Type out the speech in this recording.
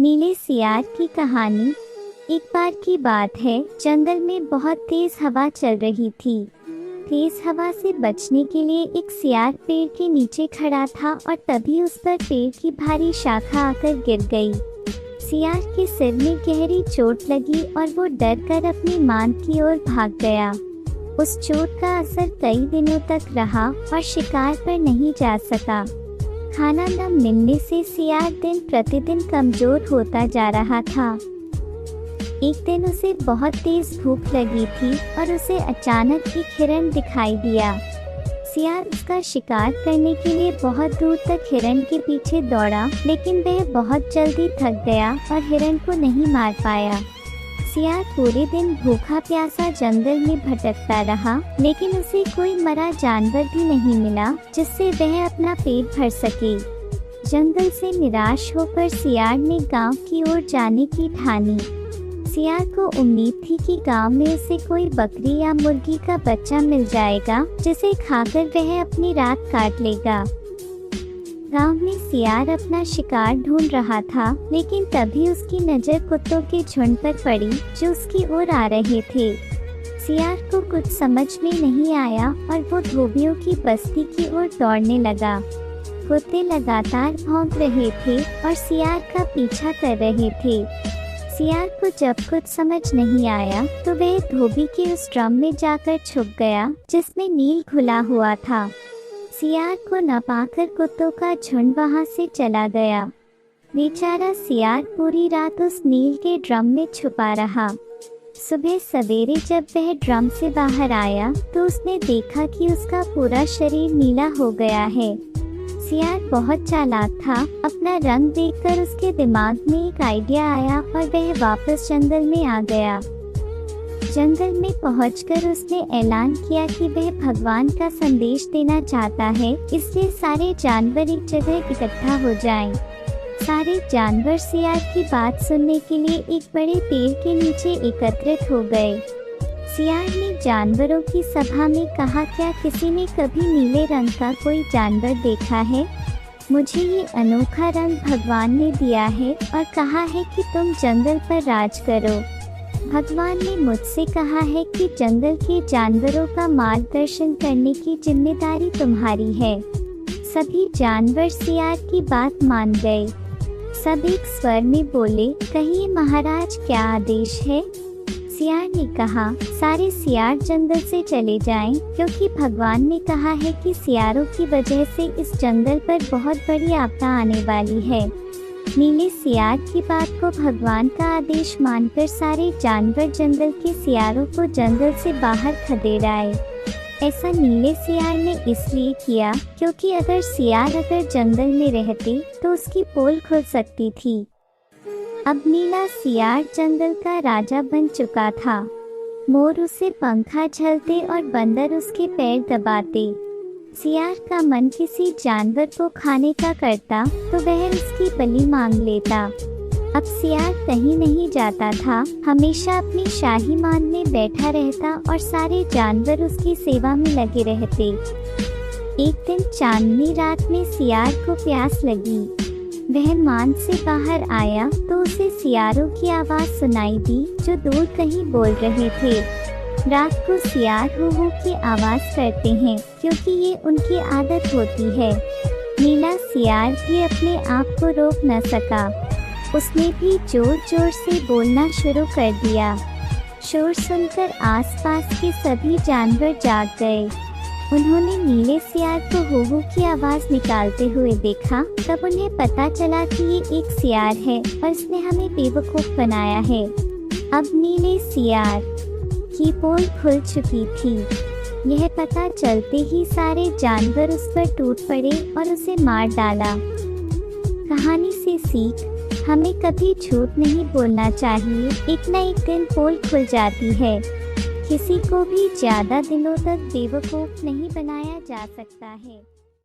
नीले सियार की कहानी। एक बार की बात है, जंगल में बहुत तेज हवा चल रही थी। तेज हवा से बचने के लिए एक सियार पेड़ के नीचे खड़ा था और तभी उस पर पेड़ की भारी शाखा आकर गिर गई। सियार के सिर में गहरी चोट लगी और वो डर कर अपनी मांद की ओर भाग गया। उस चोट का असर कई दिनों तक रहा और शिकार पर नहीं जा सका। खाना न मिलने से सियार दिन प्रतिदिन कमजोर होता जा रहा था। एक दिन उसे बहुत तेज भूख लगी थी और उसे अचानक एक हिरन दिखाई दिया। सियार उसका शिकार करने के लिए बहुत दूर तक हिरन के पीछे दौड़ा, लेकिन वह बहुत जल्दी थक गया और हिरन को नहीं मार पाया। सियार पूरे दिन भूखा प्यासा जंगल में भटकता रहा, लेकिन उसे कोई मरा जानवर भी नहीं मिला जिससे वह अपना पेट भर सके। जंगल से निराश होकर सियार ने गांव की ओर जाने की ठानी। सियार को उम्मीद थी कि गांव में उसे कोई बकरी या मुर्गी का बच्चा मिल जाएगा जिसे खाकर वह अपनी रात काट लेगा। गांव में सियार अपना शिकार ढूंढ रहा था, लेकिन तभी उसकी नज़र कुत्तों के झुंड पर पड़ी जो उसकी ओर आ रहे थे। सियार को कुछ समझ में नहीं आया और वो धोबियों की बस्ती की ओर दौड़ने लगा। कुत्ते लगातार भौंक रहे थे और सियार का पीछा कर रहे थे। सियार को जब कुछ समझ नहीं आया तो वह धोबी के उस ड्रम में जाकर छुप गया जिसमें नील घुला हुआ था। सियार को न पाकर कुत्तों का झुंड वहां से चला गया। बेचारा सियार पूरी रात उस नील के ड्रम में छुपा रहा। सुबह सवेरे जब वह ड्रम से बाहर आया तो उसने देखा कि उसका पूरा शरीर नीला हो गया है। सियार बहुत चालाक था। अपना रंग देखकर उसके दिमाग में एक आइडिया आया और वह वापस जंगल में आ गया। जंगल में पहुंचकर उसने ऐलान किया कि वह भगवान का संदेश देना चाहता है, इसलिए सारे जानवर एक जगह इकट्ठा हो जाएं। सारे जानवर सियार की बात सुनने के लिए एक बड़े पेड़ के नीचे एकत्रित हो गए। सियार ने जानवरों की सभा में कहा, क्या किसी ने कभी नीले रंग का कोई जानवर देखा है? मुझे ये अनोखा रंग भगवान ने दिया है और कहा है कि तुम जंगल पर राज करो। भगवान ने मुझसे कहा है कि जंगल के जानवरों का मार्गदर्शन करने की जिम्मेदारी तुम्हारी है। सभी जानवर सियार की बात मान गए। सब एक स्वर में बोले, कहिए महाराज, क्या आदेश है? सियार ने कहा, सारे सियार जंगल से चले जाएं, क्योंकि भगवान ने कहा है कि सियारों की वजह से इस जंगल पर बहुत बड़ी आपदा आने वाली है। नीले सियार की बात को भगवान का आदेश मानकर सारे जानवर जंगल के सियारों को जंगल से बाहर खदेड़ाए। ऐसा नीले सियार ने इसलिए किया क्योंकि अगर सियार जंगल में रहते तो उसकी पोल खुल सकती थी। अब नीला सियार जंगल का राजा बन चुका था। मोर उसे पंखा झलते और बंदर उसके पैर दबाते। सियार का मन किसी जानवर को खाने का करता तो वह उसकी बलि मांग लेता। अब सियार कहीं नहीं जाता था, हमेशा अपनी शाही मान में बैठा रहता और सारे जानवर उसकी सेवा में लगे रहते। एक दिन चांदनी रात में सियार को प्यास लगी। वह मान से बाहर आया तो उसे सियारों की आवाज़ सुनाई दी जो दूर कहीं बोल रहे थे। रात को सियार हू हू की आवाज़ करते हैं क्योंकि ये उनकी आदत होती है। नीला सियार भी अपने आप को रोक न सका। उसने भी जोर जोर से बोलना शुरू कर दिया। शोर सुनकर आसपास के सभी जानवर जाग गए। उन्होंने नीले सियार को हू हू की आवाज़ निकालते हुए देखा। तब उन्हें पता चला कि ये एक सियार है और इसने हमें बेवकूफ़ बनाया है। अब नीले सियार की पोल खुल चुकी थी। यह पता चलते ही सारे जानवर उस पर टूट पड़े और उसे मार डाला। कहानी से सीख, हमें कभी झूठ नहीं बोलना चाहिए। एक न एक दिन पोल खुल जाती है। किसी को भी ज़्यादा दिनों तक बेवकूफ़ नहीं बनाया जा सकता है।